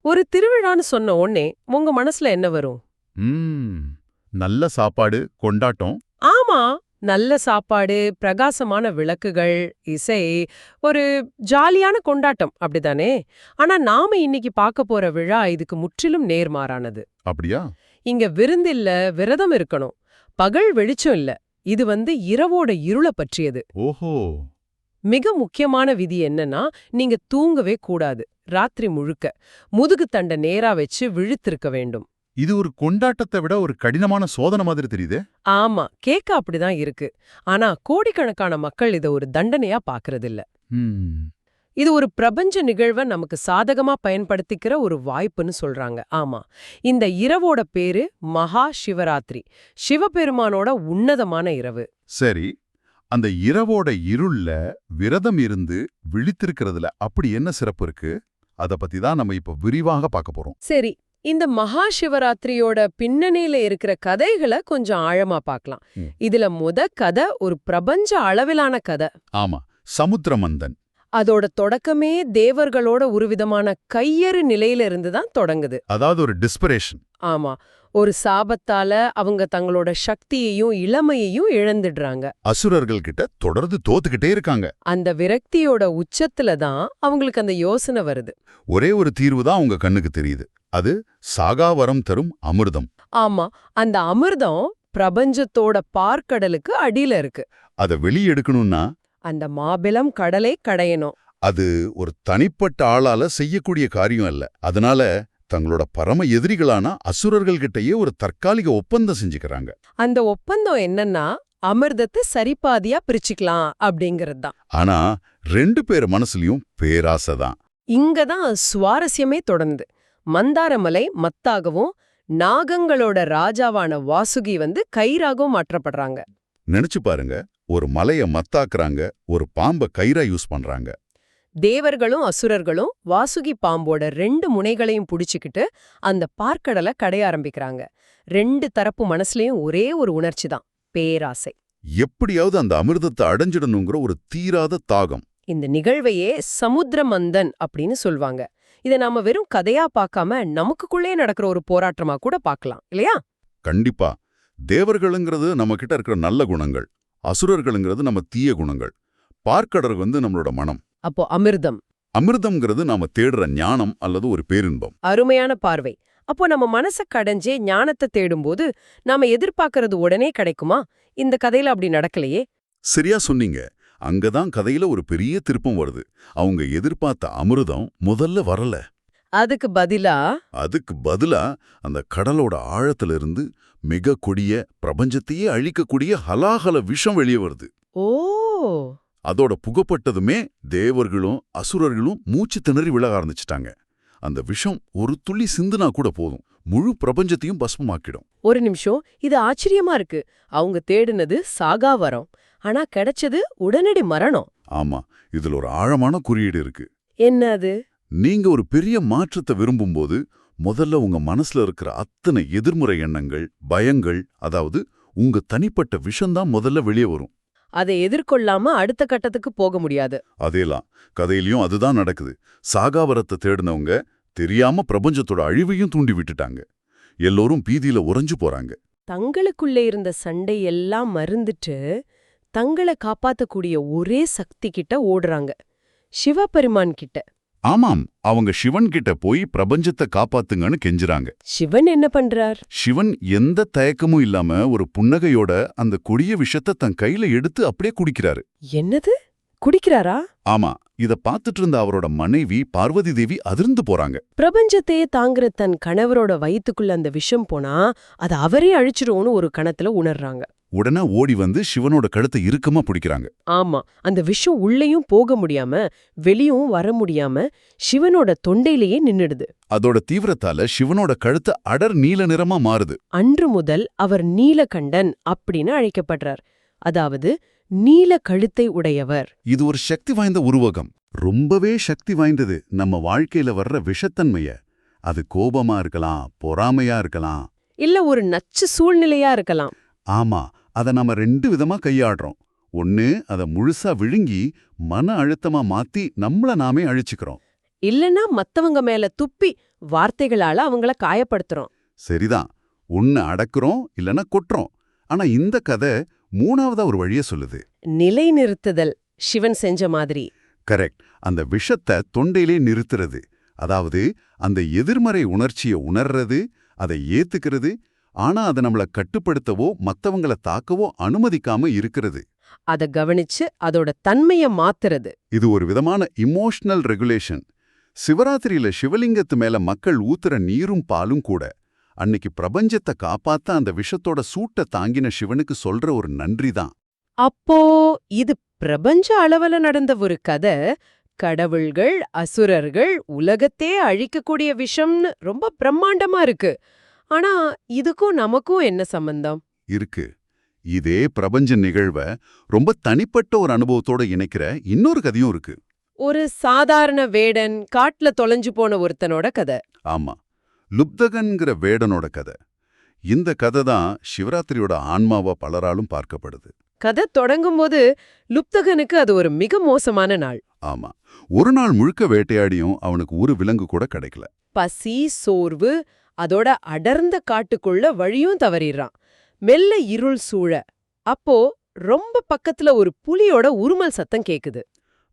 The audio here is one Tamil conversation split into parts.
ஒரு திருவிழான்னு சொன்ன உடனே உங்க மனசுல என்ன வரும்? ம் நல்ல சாப்பாடு, கொண்டாட்டம். ஆமா, நல்ல சாப்பாடு, பிரகாசமான விளக்குகள், இசை, ஒரு ஜாலியான கொண்டாட்டம் அப்படிதானே? ஆனா நாம இன்னைக்கு பார்க்க போற விழா இதுக்கு முற்றிலும் நேர்மாறானது. அப்படியா? இங்க விருந்தில்ல, விரதம் இருக்கணும். பகல் வெளிச்சம் இல்ல. இது இரவோட இருள பற்றியது. ஓஹோ. மிக முக்கியமான விதி என்னன்னா, நீங்க தூங்கவே கூடாது. ராத்திரி முழுக்க முதுகு தண்ட நேரா வச்சு விழித்திருக்க வேண்டும். இது ஒரு கொண்டாட்டத்தை விட ஒரு கடினமான சோதனை மாதிரி தெரியுதே. ஆமா, கேட்க அப்படிதான் இருக்கு. ஆனா கோடிக்கணக்கான மக்கள் இத ஒரு தண்டனையா பாக்குறதில்ல. ம் இது ஒரு பிரபஞ்ச நிகழ்வை நமக்கு சாதகமா பயன்படுத்திக்கிற ஒரு வாய்ப்புன்னு சொல்றாங்க. ஆமா, இந்த இரவோட பேரு மகா சிவராத்திரி, சிவபெருமானோட உன்னதமான இரவு. சரி, அந்த இரவோட இருள்ல விரதம் இருந்து விழித்திருக்கிறதுல அப்படி என்ன சிறப்பு இருக்கு? அத பத்தி தான் நம்ம இப்ப விரிவாக பார்க்க போறோம். சரி, இந்த மகா சிவராத்திரியோட பின்னணியில இருக்கிற கதைகளை கொஞ்சம் ஆழமா பார்க்கலாம். ம். இதுல கதை ஒரு பிரபஞ்ச அளவிலான கதை. ஆமா, சமுத்திரமந்தன். அதோட தொடக்கமே தேவர்களோட ஒரு விதமான கையறு நிலையில இருந்து தான் தொடங்குது. அதாவது ஒரு டிஸ்பரேஷன். ஆமா, ஒரு சாபத்தால அவங்க தங்களோட சக்தியையும் இளமையையும் இழந்துடுறாங்க. அசுரர்கள் கிட்ட தொடர்ந்து தோத்துக்கிட்டே இருக்காங்க. அந்த விரக்தியோட உச்சத்துல தான் அவங்களுக்கு அந்த யோசனை வருது. ஒரே ஒரு தீர்வு தான் அவங்க கண்ணுக்கு தெரியுது. அது சாகாவரம் தரும் அமிர்தம். ஆமா, அந்த அமிர்தம் பிரபஞ்சத்தோட பார்க்கடலுக்கு அடியில இருக்கு. அதை வெளியெடுக்கணும்னா அந்த மாபெரும் கடலை கடையணும். அது ஒரு தனிப்பட்ட ஆளால செய்யக்கூடிய காரியம் அல்ல. அதனால தங்களோட பரம எதிரிகளான அசுரர்கள் கிட்டயே ஒரு தற்காலிக ஒப்பந்தம் செஞ்சுக்கிறாங்க. அந்த ஒப்பந்தம் என்னன்னா, அமிர்தத்தை சரிபாதியா பிரிச்சுக்கலாம் அப்படிங்கிறது தான். ஆனா 2 பேர் மனசுலயும் பேராசை தான். இங்கதான் சுவாரஸ்யமே தொடர்ந்து. மந்தாரமலை மத்தாகவும் நாகங்களோட ராஜாவான வாசுகி கயிறாகவும் மாற்றப்படுறாங்க. நினைச்சு பாருங்க, ஒரு மலைய மத்தாக்குறாங்க, ஒரு பாம்ப கயிறா யூஸ் பண்றாங்க. தேவர்களும் அசுரர்களும் வாசுகி பாம்போட 2 முனைகளையும் புடிச்சுக்கிட்டு அந்த பார்க்கடலை கடைய ஆரம்பிக்கிறாங்க. 2 தரப்பு மனசுலயும் ஒரே ஒரு உணர்ச்சி தான், பேராசை. எப்படியாவது அந்த அமிர்தத்தை அடைஞ்சிடணுங்கிற ஒரு தீராத தாகம். இந்த நிகழ்வையே சமுத்திரமந்தன் அப்படின்னு சொல்வாங்க. இதை நாம வெறும் கதையா பார்க்காம நமக்குள்ளே நடக்கிற ஒரு போராட்டமா கூட பார்க்கலாம், இல்லையா? கண்டிப்பா. தேவர்களுங்கிறது நம்ம கிட்ட இருக்கிற நல்ல குணங்கள், அசுரர்களுங்கிறது நம்ம தீய குணங்கள். பார்க்கடல் நம்மளோட மனம். அப்போ அமிர்தம், அமிர்தம்ங்கிறது நாம தேடுற ஞானம் அல்லது ஒரு பேரின்பம். அருமையான பார்வை. அப்போ நம்ம மனச கடைஞ்சே ஞானத்தை தேடும்போது நாம எதிர்பார்க்கறது உடனே கிடைக்குமா? இந்த கதையில அப்படி நடக்கலையே. சரியா சொன்னீங்க. அங்கதான் கதையில ஒரு பெரிய திருப்பம் வருது. அவங்க எதிர்பார்த்த அமிர்தம் முதல்ல வரல. அதுக்கு பதிலா அந்த கடலோட ஆழத்திலிருந்து மிக கொடிய, பிரபஞ்சத்தையே அழிக்கக்கூடிய ஹலாஹல விஷம் வெளியே வருது. ஓ, அதோட புகப்பட்டதுமே தேவர்களும் அசுரர்களும் மூச்சு திணறி விழ ஆரம்பிச்சிட்டாங்க. அந்த விஷம் ஒரு துளி சிந்துனா கூட போதும், முழு பிரபஞ்சத்தையும் பஸ்மமாக்கிடும். ஒரு நிமிஷம், இது ஆச்சரியமா இருக்கு. அவங்க தேடுனது சாகாவரம், ஆனா கிடைச்சது உடனடி மரணம். ஆமா, இதுல ஒரு ஆழமான குறியீடு இருக்கு. என்ன அது? நீங்க ஒரு பெரிய மாற்றத்தை விரும்பும்போது முதல்ல உங்க மனசுல இருக்கிற அத்தனை எதிர்மறை எண்ணங்கள், பயங்கள், அதாவது உங்க தனிப்பட்ட விஷம்தான் முதல்ல வெளியே வரும். அதை எதிர்கொள்ளாம அடுத்த கட்டத்துக்கு போக முடியாது. அதேலாம் கதையிலயும் அதுதான் நடக்குது. சாகாவரத்தை தேடினவங்க தெரியாம பிரபஞ்சத்தோட அழிவையும் தூண்டி விட்டுட்டாங்க. எல்லோரும் பீதியில உறைஞ்சு போறாங்க. தங்களுக்குள்ளே இருந்த சண்டை எல்லாம் மறந்துட்டு தங்களை காப்பாத்தக்கூடிய ஒரே சக்தி கிட்ட ஓடுறாங்க, சிவபெருமான் கிட்ட. ஆமாம், அவங்க சிவன் கிட்ட போய் பிரபஞ்சத்தை காப்பாத்துங்கன்னு கெஞ்சுறாங்க. சிவன் என்ன பண்றார்? சிவன் எந்த தயக்கமும் இல்லாம ஒரு புன்னகையோட அந்த கொடிய விஷத்தை தன் கையில எடுத்து அப்படியே குடிக்கிறாரு. என்னது, குடிக்கிறாரா? ஆமா, இத பாத்துட்டு இருந்த அவரோட மனைவி பார்வதி தேவி அதிர்ந்து போறாங்க. பிரபஞ்சத்தையே தாங்குற தன் கணவரோட வயித்துக்குள்ள அந்த விஷம் போனா அது அவரே அழிச்சிரும்னு ஒரு கணத்துல உணர்றாங்க. உடனே ஓடி சிவனோட கழுத்தை இறுக்கமா பிடிக்கிறாங்க. ஆமா, அந்த விஷம் உள்ளேயும் போக முடியாம வெளியும் வர முடியாம சிவனோட தொண்டையிலேயே நின்னுடுது. அதோட தீவிரத்தால சிவனோட கழுத்து அடர் நீல நிறமா மாறுது. அன்று முதல் அவர் நீலகண்டன் அப்படின்னு அழைக்கப்படுறார். அதாவது நீல கழுத்தை உடையவர். இது ஒரு சக்தி வாய்ந்த உருவகம், ரொம்பவே சக்தி வாய்ந்தது. நம்ம வாழ்க்கையில வர்ற விஷத்தன்மைய, அது கோபமா இருக்கலாம், பொறாமையா இருக்கலாம், இல்ல ஒரு நச்சு சூழ்நிலையா இருக்கலாம். ஆமா, அத நாம 2 விதமா கையாடுறோம். ஒன்னு, அத முழுசா விழுங்கி மன அழுத்தமா மாத்தி நம்மள நாமே அழிச்சுக்கிறோம். இல்லனா மத்தவங்க மேல துப்பி வார்த்தைகளால அவங்கள காயப்படுத்துறோம். சரிதான், ஒன்னு அடக்குறோம் இல்லனா கொட்டுறோம். ஆனா இந்த கதை மூணாவதா ஒரு வழிய சொல்லுது. நிலைநிறுத்துதல், சிவன் செஞ்ச மாதிரி. கரெக்ட். அந்த விஷத்தை தொண்டையிலே நிறுத்துறது. அதாவது அந்த எதிர்மறை உணர்ச்சியை உணர்றது, அதை ஏத்துக்கிறது, ஆனா அதை நம்மள கட்டுப்படுத்தவோ மத்தவங்கள தாக்கவோ அனுமதிக்காம இருக்கிறது. அத கவனிச்சு அதோட தன்மைய மாத்துறது. இது ஒரு விதமான இமோஷனல் ரெகுலேஷன். சிவராத்திரியில சிவலிங்கத்து மேல மக்கள் ஊத்துற நீரும் பாலும் கூட அன்னைக்கு பிரபஞ்சத்தை காப்பாத்த அந்த விஷத்தோட சூட்டை தாங்கின சிவனுக்கு சொல்ற ஒரு நன்றி தான். அப்போ இது பிரபஞ்ச அளவுல நடந்த ஒரு கதை. கடவுள்கள், அசுரர்கள், உலகத்தே அழிக்கக்கூடிய விஷம்னு ரொம்ப பிரம்மாண்டமா இருக்கு. ஆனா இதுக்கும் நமக்கும் என்ன சம்பந்தம்? இருக்கு. இதே பிரபஞ்ச நிகழ்வ ரொம்ப தனிப்பட்ட ஒரு அனுபவத்தோட இணைக்கிற இன்னொரு கதையும் இருக்கு. ஒரு சாதாரண வேடன், காட்டுல தொலைஞ்சு போன ஒருத்தனோட கதை. ஆமா, லுப்தகன்கிற வேடனோட கதை. இந்த கதை தான் சிவராத்திரியோட ஆன்மாவா பலராலும் பார்க்கப்படுது. கதை தொடங்கும்போது லுப்தகனுக்கு அது ஒரு மிக மோசமான நாள். ஆமா, ஒரு நாள் முழுக்க வேட்டையாடியும் அவனுக்கு ஒரு விலங்கு கூட கிடைக்கல. பசி, சோர்வு, அதோட அடர்ந்த காட்டுக்குள்ள வழியும் தவறிடுறான். மெல்ல இருள் சூழ. அப்போ ரொம்ப பக்கத்துல ஒரு புலியோட உருமல் சத்தம் கேக்குது.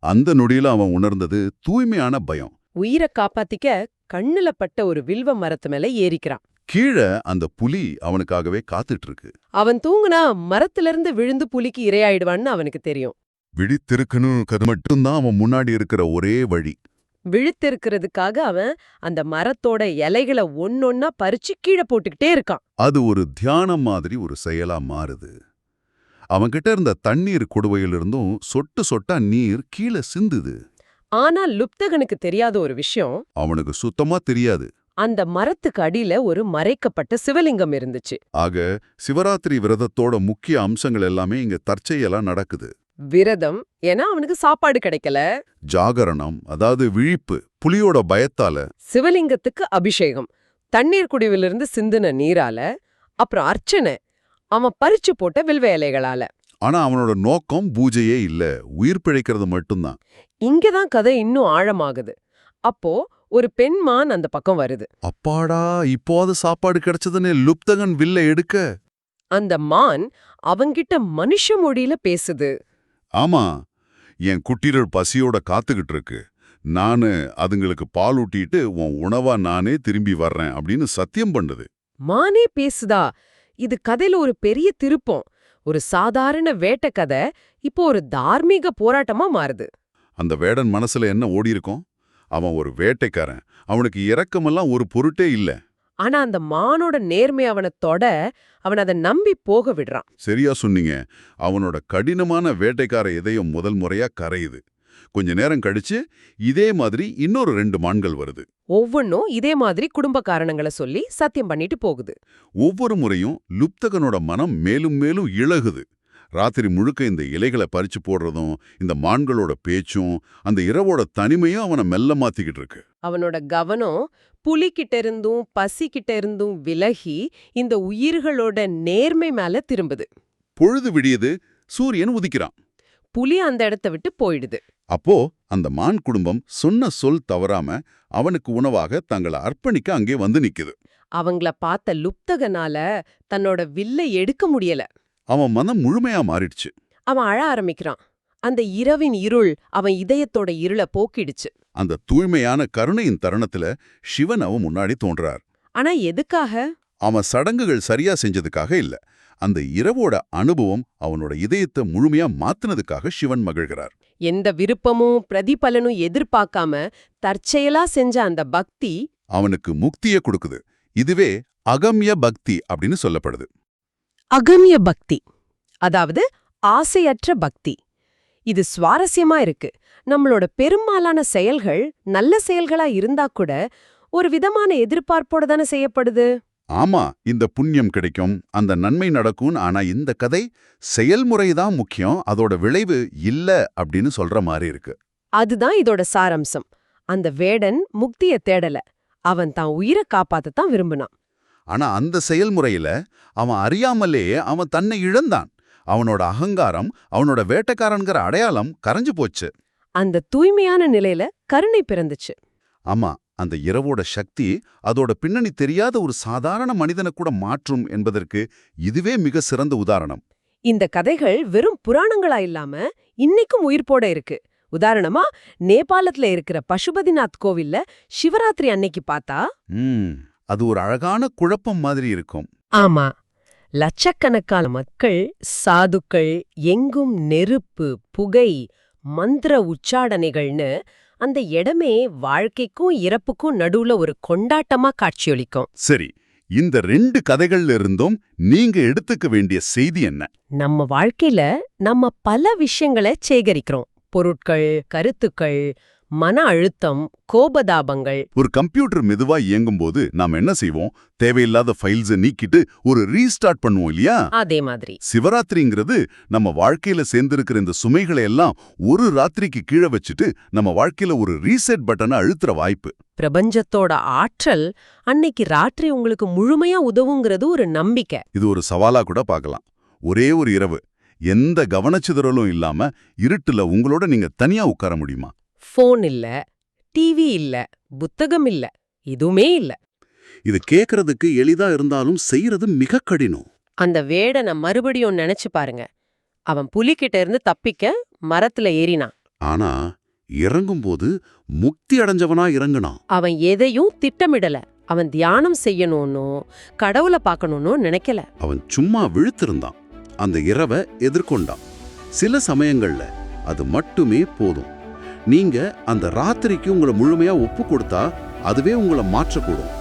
அந்த நொடியில அவன் உணர்ந்தது தூய்மையான பயம். உயிரை காப்பாத்திக்க கண்ணுல பட்ட ஒரு வில்வ மரத்து மேல ஏறிக்கிறான். கீழே அந்த புலி அவனுக்காகவே காத்துட்டு இருக்கு. அவன் தூங்குனா மரத்திலிருந்து விழுந்து புலிக்கு இரையாயிடுவான்னு அவனுக்கு தெரியும். விழித்திருக்கணும், அது மட்டும்தான் அவன் முன்னாடி இருக்கிற ஒரே வழி. விழித்திருக்கிறதுக்காக அவன் அந்த மரத்தோட இலைகளை ஒன்னொன்னா பறிச்சு கீழே போட்டுக்கிட்டே இருக்கான். அது ஒரு தியானம் மாதிரி ஒரு செயலா மாறுது. அவன்கிட்ட இருந்த தண்ணீர் குடுவையிலிருந்தும் சொட்டு சொட்டா நீர் கீழே சிந்துது. ஆனா லுப்தகனுக்கு தெரியாத ஒரு விஷயம், அவனுக்கு சுத்தமா தெரியாது. அந்த மரத்துக்கு அடியில ஒரு மறைக்கப்பட்ட சிவலிங்கம் இருந்துச்சு. ஆக சிவராத்திரி விரதத்தோட முக்கிய அம்சங்கள் எல்லாமே இங்க தற்செயலா நடக்குது. விரதம், ஏன்னா அவனுக்கு சாப்பாடு கிடைக்கல. ஜாகரணம், அதாவது விழிப்பு, புலியோட பயத்தால. சிவலிங்கத்துக்கு அபிஷேகம், தண்ணீர் குடிவிலிருந்து சிந்தின நீரால. அப்புறம் அர்ச்சனை, அவன் பறிச்சு போட்ட வில்வ இலைகளால. ஆனா அவனோட நோக்கம் பூஜையே இல்ல, உயிர் பிழைக்கிறது மட்டும்தான். இங்கதான் கதை இன்னும் ஆழமாகுது. அப்போ ஒரு பெண்மான் அந்த பக்கம் வருது. அப்பாடா, இப்போது சாப்பாடு கிடைச்சதுன்னு லுப்தகன் வில்ல எடுக்க. அந்த மான் அவங்கிட்ட மனுஷ மொழியில பேசுது. ஆமா, என் குட்டிகள் பசியோட காத்துக்கிட்டு இருக்கு, நானு அதுங்களுக்கு பால் ஊட்டிட்டு உன் உணவா நானே திரும்பி வர்றேன் அப்படின்னு சத்தியம் பண்ணுது. மானே பேசுதா? இது கதையில ஒரு பெரிய திருப்பம். ஒரு சாதாரண வேட்டை கதை இப்போ ஒரு தார்மீக போராட்டமா மாறுது. அந்த வேடன் மனசுல என்ன ஓடி இருக்கும்? அவன் ஒரு வேட்டைக்காரன், அவனுக்கு இரக்கமெல்லாம் ஒரு பொருட்டே இல்ல. ஆனா அந்த மானோட நேர்மை அவனை தொட, அவன் அதை நம்பி போக விடுறான். சரியா சொன்னீங்க. அவனோட கடினமான வேட்டைக்கார இதயம் முதல் முறையா கரையுது. கொஞ்ச நேரம் கழிச்சு இதே மாதிரி இன்னொரு 2 மான்கள் வருது. ஒவ்வொன்னும் இதே மாதிரி குடும்ப காரணங்களை சொல்லி சத்தியம் பண்ணிட்டு போகுது. ஒவ்வொரு முறையும் லுப்தகனோட மனம் மேலும் மேலும் இழகுது. ராத்திரி முழுக்க இந்த இலைகளை பறிச்சு போடுறதும், இந்த மான்களோட பேச்சும், அந்த இரவோட தனிமையும் அவனை மெல்ல மாத்திக்கிட்டு இருக்கு. அவனோட கவனம் புலிகிட்ட இருந்தும் பசிக்கிட்ட இருந்தும் விலகி இந்த உயிர்களோட நேர்மை மேல திரும்புது. பொழுது விடியுது, சூரியன் உதிக்கிறான். புலி அந்த இடத்த விட்டு போயிடுது. அப்போ அந்த மான் குடும்பம் சொன்ன சொல் தவறாம அவனுக்கு உணவாக தங்களை அர்ப்பணிக்க அங்கே வந்து நிக்குது. அவங்கள பார்த்த லுப்தகனால தன்னோட வில்லை எடுக்க முடியல. அவன் மனம் முழுமையா மாறிடுச்சு. அவன் அழ ஆரம்பிக்கிறான். அந்த இரவின் இருள் அவன் இதயத்தோட இருளை போக்கிடுச்சு. அந்த தூய்மையான கருணையின் தருணத்துல சிவன் அவன் முன்னாடி தோன்றார். ஆனா எதுக்காக? அவன் சடங்குகள் சரியா செஞ்சதுக்காக இல்ல, அந்த இரவோட அனுபவம் அவனோட இதயத்தை முழுமையா மாத்தினதுக்காக சிவன் மகிழ்கிறார். எந்த விருப்பமும் பிரதிபலனும் எதிர்பார்க்காம தற்செயலா செஞ்ச அந்த பக்தி அவனுக்கு முக்தியை கொடுக்குது. இதுவே அகம்ய பக்தி அப்படின்னு சொல்லப்படுது. அகம்ய பக்தி, அதாவது ஆசையற்ற பக்தி. இது சுவாரஸ்யமா இருக்கு. நம்மளோட பெரும்பாலான செயல்கள் நல்ல செயல்களா இருந்தா கூட ஒரு விதமான எதிர்பார்ப்போட தானே செய்யப்படுது. ஆமா, இந்த புண்ணியம் கிடைக்கும், அந்த நன்மை நடக்கும். ஆனா இந்த கதை செயல்முறைதான் முக்கியம், அதோட விளைவு இல்ல அப்படின்னு சொல்ற மாதிரி இருக்கு. அதுதான் இதோட சாரம்சம். அந்த வேடன் முக்திய தேடல, அவன் தான் உயிரை காப்பாத்தத்தான் விரும்பினான். ஆனா அந்த செயல்முறையில அவன் அறியாமலேயே அவன் தன்னை இழந்தான். அவனோட அகங்காரம், அவனோட வேட்டைக்காரன்கிற அடையாளம் கரைஞ்சு போச்சு. அந்த தூய்மையான நிலையில கருணை பிறந்துச்சு. ஆமா, அந்த இரவோட சக்தி அதோட பின்னணி தெரியாத ஒரு சாதாரண மனிதனை கூட மாற்றும் என்பதற்கு இதுவே மிக சிறந்த உதாரணம். இந்த கதைகள் வெறும் புராணங்களா இல்லாம இன்னைக்கும் உயிர்ப்போட இருக்கு. உதாரணமா நேபாளத்துல இருக்கிற பசுபதிநாத் கோவில்ல சிவராத்திரி அன்னைக்கு பார்த்தா அது ஒரு அழகான குழப்பம் மாதிரி இருக்கும். ஆமா, லட்சக்கணக்கான மக்கள், சாதுக்கள், எங்கும் நெருப்பு, புகை, மந்திர உச்சாடனைகள்னு அந்த இடமே வாழ்க்கைக்கும் இறப்புக்கும் நடுவுல ஒரு கொண்டாட்டமா காட்சியளிக்கும். சரி, இந்த 2 கதைகள்ல இருந்தும் நீங்க எடுத்துக்க வேண்டிய செய்தி என்ன? நம்ம வாழ்க்கையில நம்ம பல விஷயங்களை சேகரிக்கிறோம். பொருட்கள், கருத்துக்கள், மன அழுத்தம், கோபதாபங்கள். ஒரு கம்ப்யூட்டர் மெதுவா இயங்கும்போது நாம என்ன செய்வோம்? தேவையில்லாத ஃபைல்ஸை நீக்கிட்டு ஒரு ரீஸ்டார்ட் பண்ணுவோம் இல்லையா? அதே மாதிரி சிவராத்திரிங்கிறது நம்ம வாழ்க்கையில சேர்ந்திருக்கிற இந்த சுமைகளை எல்லாம் ஒரு ராத்திரிக்கு கீழே வச்சுட்டு நம்ம வாழ்க்கையில ஒரு ரீசெட் பட்டனை அழுத்துற வாய்ப்பு. பிரபஞ்சத்தோட ஆற்றல் அன்னைக்கு ராத்திரி உங்களுக்கு முழுமையா உதவுங்கிறது ஒரு நம்பிக்கை. இது ஒரு சவாலா கூட பார்க்கலாம். ஒரே ஒரு இரவு எந்த கவனச்சிதறலும் இல்லாம இருட்டுல உங்களோட நீங்க தனியா உட்கார முடியுமா? ஃபோன் இல்ல, டிவி இல்ல, புத்தகம் இல்ல, எதுவுமே இல்ல. இது கேக்குறதுக்கு எளிதா இருந்தாலும் செய்யறது மிக கடினம். அந்த வேடனை மறுபடியும் நினைச்சு பாருங்க. அவன் புலிகிட்ட இருந்து தப்பிக்க மரத்துல ஏறினான். ஆனா இறங்கும்போது முக்தி அடைஞ்சவனா இறங்குனான். அவன் எதையும் திட்டமிடல. அவன் தியானம் செய்யணும்னோ கடவுளை பார்க்கணும்னோ நினைக்கல. அவன் சும்மா விழுத்திருந்தான். அந்த இரவை எதிர்கொண்டான். சில சமயங்கள்ல அது மட்டுமே போதும். நீங்க அந்த ராத்திரிக்கு உங்களை முழுமையா ஒப்பு கொடுத்தா அதுவே உங்களை மாற்றக்கூடும்.